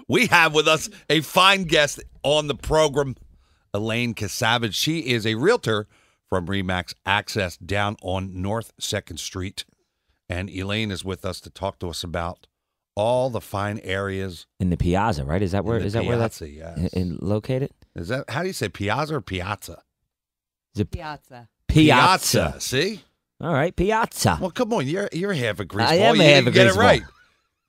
We have with us a fine guest on the program, Elaine Kasavage. She is a realtor from RE/MAX Access down on North 2nd Street. And Elaine is with us to talk to us about all the fine areas. In the Piazza, right? Is that where that's yes. located? Is that, how do you say Piazza or Piazza? Is it Piazza. Piazza. See? All right, Piazza. Well, come on. You're half a greaseball. I am you half didn't a get it greaseball. right.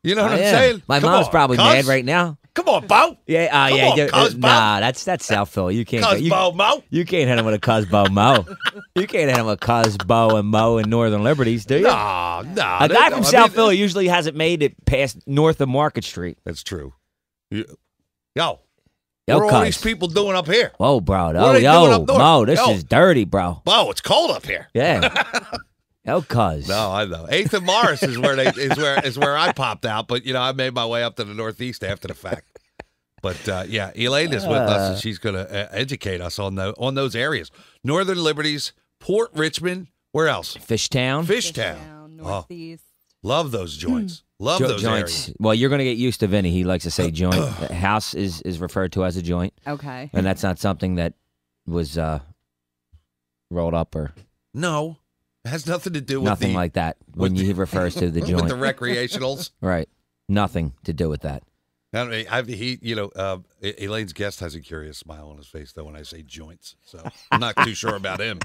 You know what I'm saying? My Come mom's on, probably cuz. mad right now. Come on, Bo. Yeah, Come on, cuz, Bo. nah, that's South Philly. You can't. Cuz Bo, Mo. You can't hit him with a cuz Bo Mo. You can't hit him with cuz Bo and Mo in Northern Liberties, do you? No. A guy from South Philly usually hasn't made it past north of Market Street. That's true. Yo, Yo, what are all cuz. these people doing up here? Whoa, bro. What are Oh, they doing yo, up north? Mo, this Yo. is dirty, bro. Bo, it's cold up here. Yeah. Yo, cuz. No, I know. 8th and Morris is where I popped out, but I made my way up to the Northeast after the fact. But yeah, Elaine is with us, and she's going to educate us on those areas. Northern Liberties, Port Richmond, where else? Fishtown. Fishtown. Northeast. Love those joints. Love those joints. areas. Well, you're going to get used to Vinnie. He likes to say joint. The house is referred to as a joint. Okay. And that's not something that was rolled up or No, it has nothing to do with nothing like that when he refers to the joint. with the recreationals. Right. Nothing to do with that. I mean, Elaine's guest has a curious smile on his face, though, when I say joints. So I'm not too sure about him.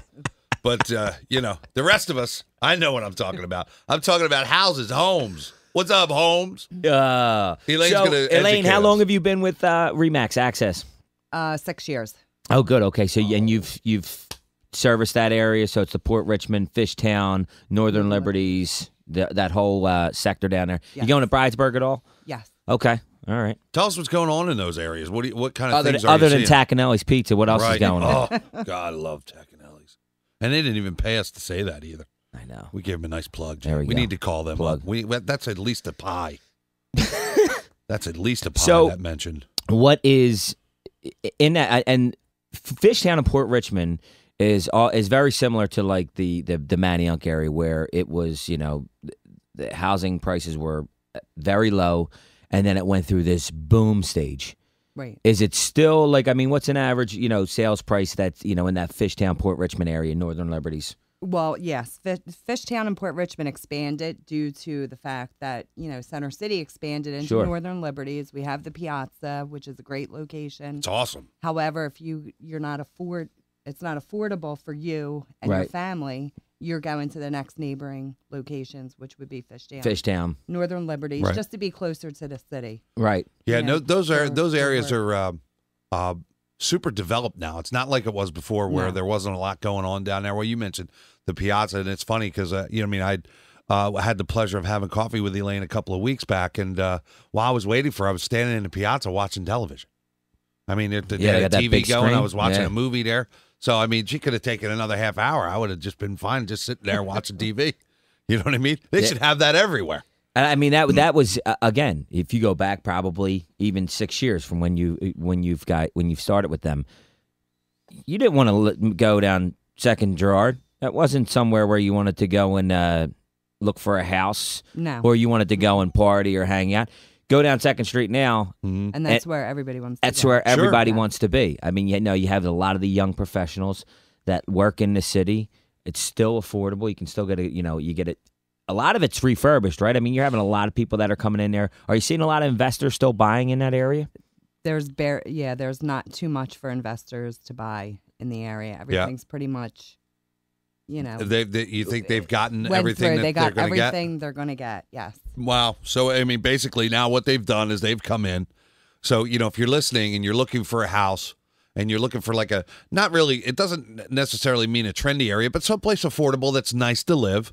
But, the rest of us, I know what I'm talking about. I'm talking about houses, homes. What's up, Holmes? Elaine's going to Elaine, how long have you been with RE/MAX Access? 6 years. Oh, good. Okay. So, and you've serviced that area. So it's the Port Richmond, Fishtown, Northern Liberties, that whole sector down there. Yes. You going to Bridesburg at all? Yes. Okay. All right. Tell us what's going on in those areas. What kind of things are other you than seeing? Tacanelli's Pizza, what else is going on? Oh, God, I love Tacanelli's. And they didn't even pay us to say that either. I know. We gave them a nice plug. There we go. need to call them Plug. up. That's at least a pie. That's at least a pie So- that mentioned. What is in that? And Fishtown and Port Richmond is very similar to like the Manayunk area, where it was, the housing prices were very low, and then it went through this boom stage. Right. Is it still like, what's an average, sales price that's, in that Fishtown, Port Richmond area, Northern Liberties? Well, yes. Fishtown and Port Richmond expanded due to the fact that, Center City expanded into Sure. Northern Liberties. We have the Piazza, which is a great location. It's awesome. However, if it's not affordable for you and your Right. family, you're going to the next neighboring locations, which would be Fishtown. Fishtown. Northern Liberties, Right. just to be closer to the city. Right. Yeah, Yeah, no, those for areas work. are super developed now. It's not like it was before, where No. there wasn't a lot going on down there. Well, you mentioned the Piazza, and it's funny because I had the pleasure of having coffee with Elaine a couple of weeks back, and while I was waiting for her, I was standing in the Piazza watching television. They Yeah, had they a got that TV big going. I screen. was watching Yeah. a movie there. So, she could have taken another half hour. I would have just been fine just sitting there watching TV. You know what I mean? They should have that everywhere. And that was again, if you go back probably even 6 years from when you've started with them, you didn't want to go down Second Gerard. That wasn't somewhere where you wanted to go and look for a house, No. or you wanted to go and party or hang out. Go down Second Street now. And that's where everybody wants to That's go. where everybody Yeah. wants to be. You have a lot of the young professionals that work in the city. It's still affordable. You can still get you get it. A lot of it's refurbished, right? You're having a lot of people that are coming in there. Are you seeing a lot of investors still buying in that area? There's not too much for investors to buy in the area. Everything's pretty much, You think they've gotten went everything through. that They got they're going to get? everything they're going to get. Yes. Wow. So, basically now what they've done is they've come in. So, if you're listening and you're looking for a house and you're looking for like it doesn't necessarily mean a trendy area, but someplace affordable that's nice to live.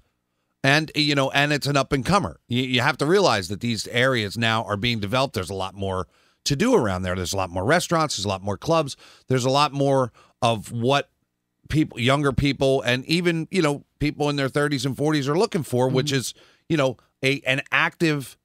And, and it's an up and comer. You have to realize that these areas now are being developed. There's a lot more to do around there. There's a lot more restaurants. There's a lot more clubs. There's a lot more of what younger people, and even, people in their 30s and 40s are looking for, which is, an active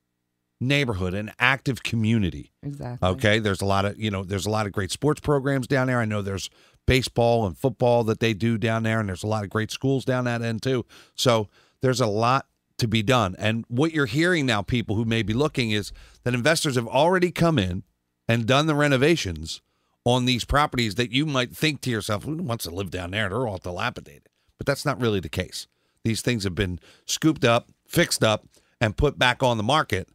neighborhood, an active community. Exactly. Okay. There's a lot of great sports programs down there. I know there's baseball and football that they do down there, and there's a lot of great schools down that end too. So there's a lot to be done. And what you're hearing now, people who may be looking, is that investors have already come in and done the renovations on these properties that you might think to yourself, who wants to live down there? They're all dilapidated. But that's not really the case. These things have been scooped up, fixed up, and put back on the market.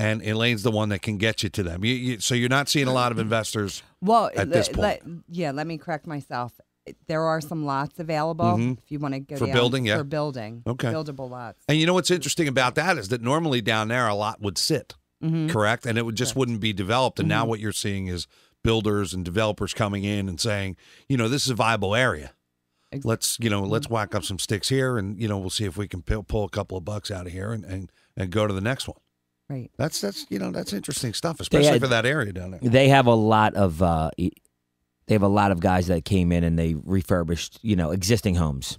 And Elaine's the one that can get you to them. So you're not seeing a lot of investors at this point. Let me correct myself. There are some lots available if you want to go for down building. Yeah, for building. Okay, buildable lots. And you know what's interesting about that is that normally down there a lot would sit, correct, and it would just wouldn't be developed. And now what you're seeing is builders and developers coming in and saying, this is a viable area. Exactly. Let's whack up some sticks here, and we'll see if we can pull a couple of bucks out of here and go to the next one. Right. That's interesting stuff, especially for that area down there. They have a lot of guys that came in and they refurbished, existing homes.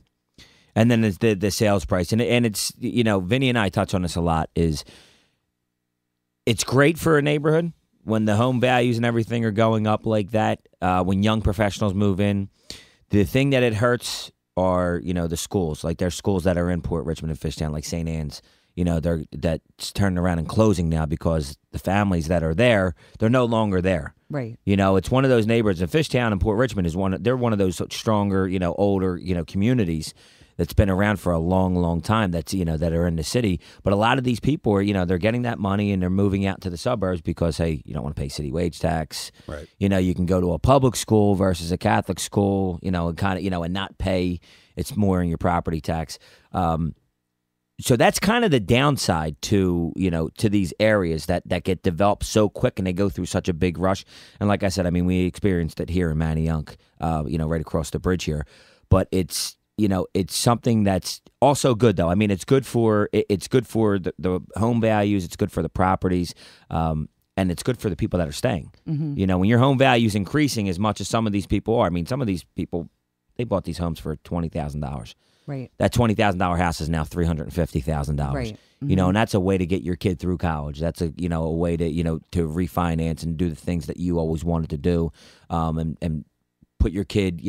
And then it's the sales price. And it's, Vinnie and I touch on this a lot, is it's great for a neighborhood when the home values and everything are going up like that, when young professionals move in. The thing that it hurts are, the schools. Like there's schools that are in Port Richmond and Fishtown, like St. Anne's. That's turning around and closing now because the families that are there, they're no longer there. Right. It's one of those neighborhoods. And Fishtown and Port Richmond they're one of those stronger, older, communities that's been around for a long, long time. That's that are in the city. But a lot of these people are, they're getting that money and they're moving out to the suburbs because, hey, you don't want to pay city wage tax. Right. You can go to a public school versus a Catholic school. And kind of and not pay. It's more in your property tax. So that's kind of the downside to these areas that get developed so quick and they go through such a big rush. And like I said, we experienced it here in Manayunk, right across the bridge here. But it's something that's also good though. It's good for the home values. It's good for the properties, and it's good for the people that are staying. When your home value is increasing as much as some of these people are. Some of these people, they bought these homes for $20,000. Right. That $20,000 house is now $350,000. Right. And that's a way to get your kid through college. That's a way to to refinance and do the things that you always wanted to do, and put your kid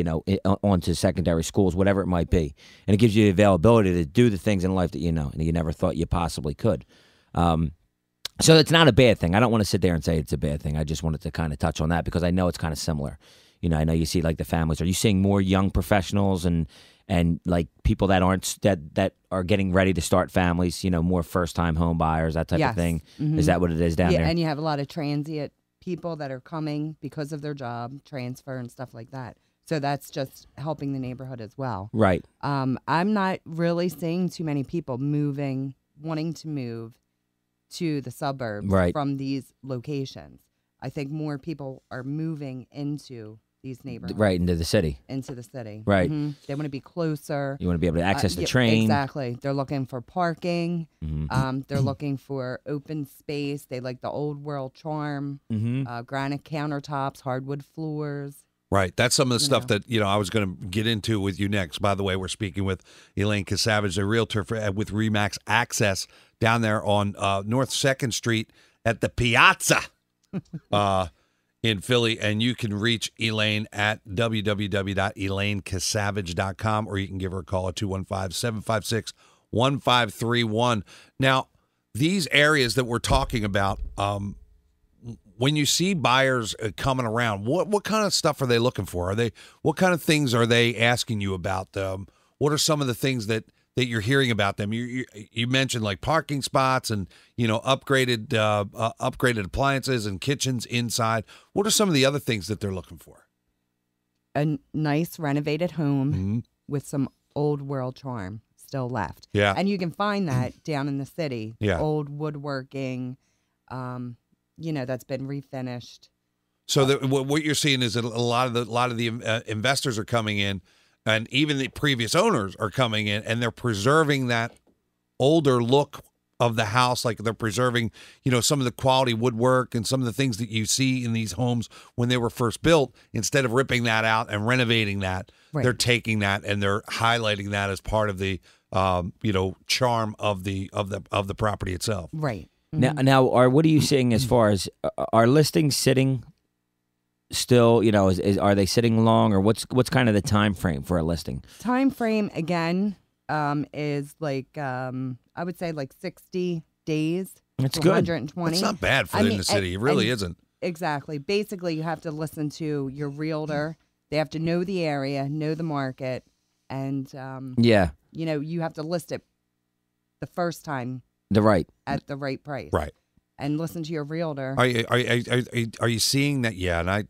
onto secondary schools, whatever it might be. And it gives you the availability to do the things in life that and you never thought you possibly could. So it's not a bad thing. I don't want to sit there and say it's a bad thing. I just wanted to kind of touch on that because I know it's kind of similar. I know you see like the families. Are you seeing more young professionals and like people that aren't that are getting ready to start families? More first time home buyers, that type of thing. Is that what it is down there? And you have a lot of transient people that are coming because of their job transfer and stuff like that. So that's just helping the neighborhood as well. Right. I'm not really seeing too many people wanting to move to the suburbs from these locations. I think more people are moving into these neighborhoods. Right, into the city. Right. They want to be closer. You want to be able to access the train. Exactly. They're looking for parking. They're looking for open space. They like the old world charm, granite countertops, hardwood floors. Right. That's some of the stuff that, I was going to get into with you next. By the way, we're speaking with Elaine Kasavage, a realtor with RE/MAX Access down there on North 2nd Street at the Piazza. In Philly, and you can reach Elaine at www.elainekasavage.com, or you can give her a call at 215-756-1531. Now, these areas that we're talking about, when you see buyers coming around, what kind of stuff are they looking for? What kind of things are they asking you about? What are some of the things that you're hearing about them? You mentioned like parking spots and upgraded appliances and kitchens inside. What are some of the other things that they're looking for? A nice renovated home with some old world charm still left. Yeah, and you can find that down in the city. Yeah, old woodworking, that's been refinished. So what you're seeing is that a lot of the investors are coming in. And even the previous owners are coming in and they're preserving that older look of the house. Like they're preserving, some of the quality woodwork and some of the things that you see in these homes when they were first built. Instead of ripping that out and renovating that, they're taking that and they're highlighting that as part of the, charm of the property itself. Right. Now, what are you seeing as far as are listings sitting still, are they sitting long, or what's kind of the time frame for a listing? Time frame, again, is like I would say like 60 days. That's to good. 120. It's not bad for in the city. It really isn't. Exactly. Basically, you have to listen to your realtor. They have to know the area, know the market, and you have to list it the first time at the right price. Right. And listen to your realtor. Are you seeing that? Yeah, and I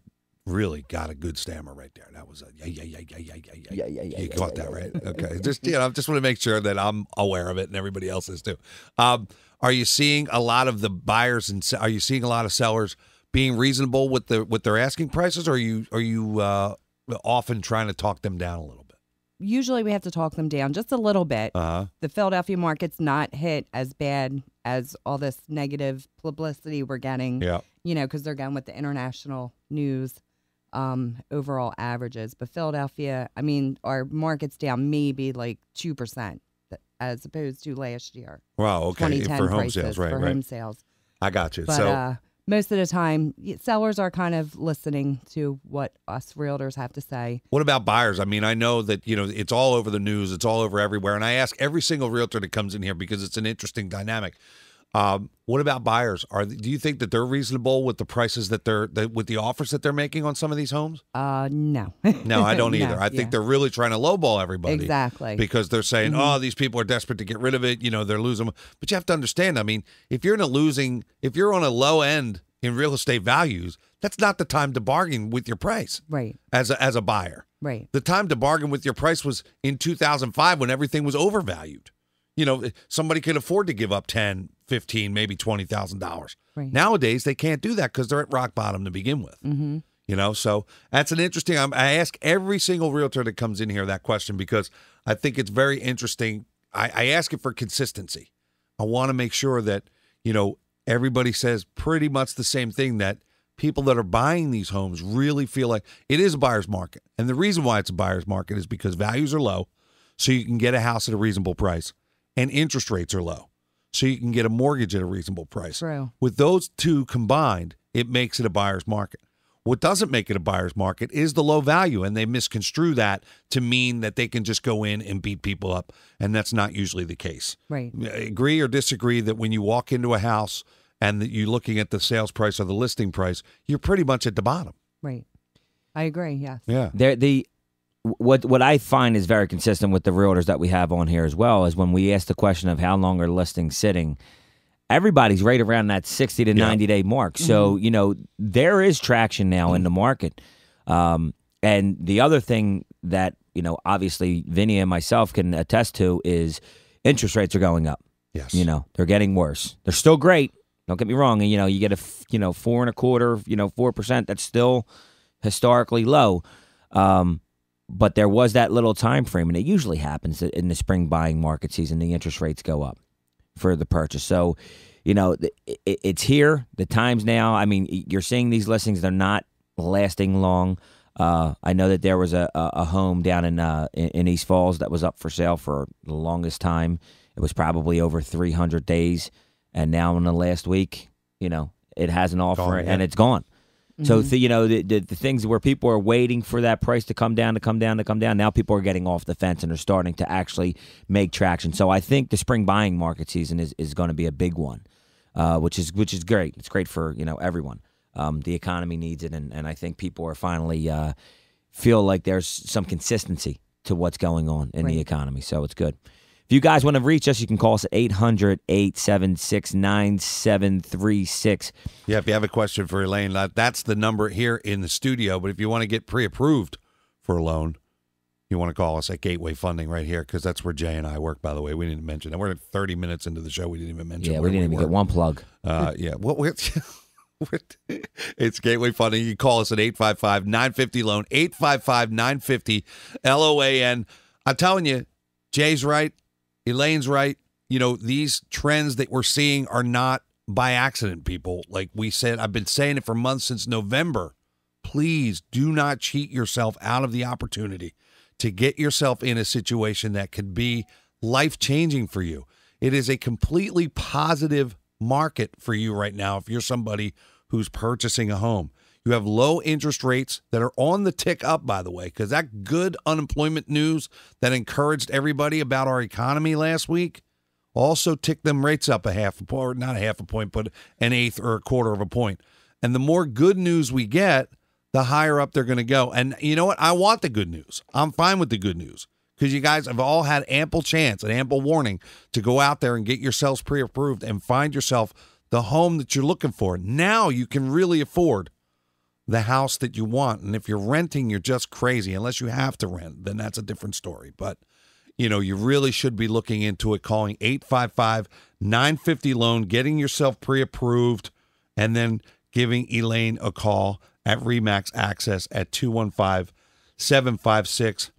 really got a good stammer right there. That was a yeah. You caught that right? Okay. Just I just want to make sure that I'm aware of it and everybody else is too. Are you seeing a lot of the buyers and are you seeing a lot of sellers being reasonable with their asking prices, or are you often trying to talk them down a little bit? Usually we have to talk them down just a little bit. Uh-huh. The Philadelphia market's not hit as bad as all this negative publicity we're getting. Yeah. Because they're going with the international news overall averages. But Philadelphia, I mean, our market's down maybe like 2% as opposed to last year. Wow, okay. For home sales, right. Home sales. I got you. But, so most of the time, sellers are kind of listening to what us realtors have to say. What about buyers? I mean, I know that, it's all over the news. It's all over everywhere. And I ask every single realtor that comes in here because it's an interesting dynamic. What about buyers? Do you think that they're reasonable with the prices with the offers that they're making on some of these homes? No. No, I don't either. No, I think they're really trying to lowball everybody. Exactly. Because they're saying, these people are desperate to get rid of it. They're losing. But you have to understand, I mean, if you're on a low end in real estate values, that's not the time to bargain with your price. Right. As a buyer. Right. The time to bargain with your price was in 2005 when everything was overvalued. Somebody could afford to give up $10,000, $15,000, maybe $20,000. Right. Nowadays, they can't do that because they're at rock bottom to begin with. Mm-hmm. So that's an interesting. I ask every single realtor that comes in here that question because I think it's very interesting. I ask it for consistency. I want to make sure that everybody says pretty much the same thing, that people that are buying these homes really feel like it is a buyer's market. And the reason why it's a buyer's market is because values are low, so you can get a house at a reasonable price. And interest rates are low, so you can get a mortgage at a reasonable price. True. With those two combined, it makes it a buyer's market. What doesn't make it a buyer's market is the low value, and they misconstrue that to mean that they can just go in and beat people up, and that's not usually the case. Right. Agree or disagree that when you walk into a house and that you're looking at the sales price or the listing price, you're pretty much at the bottom. Right. I agree, yes. Yeah. What I find is very consistent with the realtors that we have on here as well is when we ask the question of how long are listings sitting, everybody's right around that 60 to 90 day mark. So, there is traction now in the market. And the other thing that, obviously Vinnie and myself can attest to is interest rates are going up. Yes. They're getting worse. They're still great. Don't get me wrong. And, you get 4.25%, 4%. That's still historically low. But there was that little time frame, and it usually happens in the spring buying market season. The interest rates go up for the purchase. So, it's here. The time's now. I mean, you're seeing these listings. They're not lasting long. I know that there was a home down in East Falls that was up for sale for the longest time. It was probably over 300 days, and now in the last week, it has an offer and it's gone. So, the things where people are waiting for that price to come down, now people are getting off the fence and are starting to actually make traction. So I think the spring buying market season is going to be a big one, which is great. It's great for, everyone. The economy needs it, and I think people are finally feel like there's some consistency to what's going on in the economy. So it's good. If you guys want to reach us, you can call us at 800-876-9736. Yeah, if you have a question for Elaine, that's the number here in the studio. But if you want to get pre-approved for a loan, you want to call us at Gateway Funding right here, because that's where Jay and I work, by the way. We didn't mention that. We're 30 minutes into the show. We didn't even mention we didn't even get one plug. Yeah. It's Gateway Funding. You can call us at 855-950-LOAN, 855-950-LOAN. I'm telling you, Jay's right. Elaine's right. These trends that we're seeing are not by accident, people. Like we said, I've been saying it for months, since November. Please do not cheat yourself out of the opportunity to get yourself in a situation that could be life-changing for you. It is a completely positive market for you right now if you're somebody who's purchasing a home. You have low interest rates that are on the tick up, by the way, because that good unemployment news that encouraged everybody about our economy last week also ticked them rates up a half a point, or not a half a point, but an eighth or a quarter of a point. And the more good news we get, the higher up they're going to go. And you know what? I want the good news. I'm fine with the good news because you guys have all had ample chance and ample warning to go out there and get yourselves pre-approved and find yourself the home that you're looking for. Now you can really afford the house that you want. And if you're renting, you're just crazy. Unless you have to rent, then that's a different story. But you really should be looking into it, calling 855-950-LOAN, getting yourself pre-approved, and then giving Elaine a call at RE/MAX Access at 215-756-3700.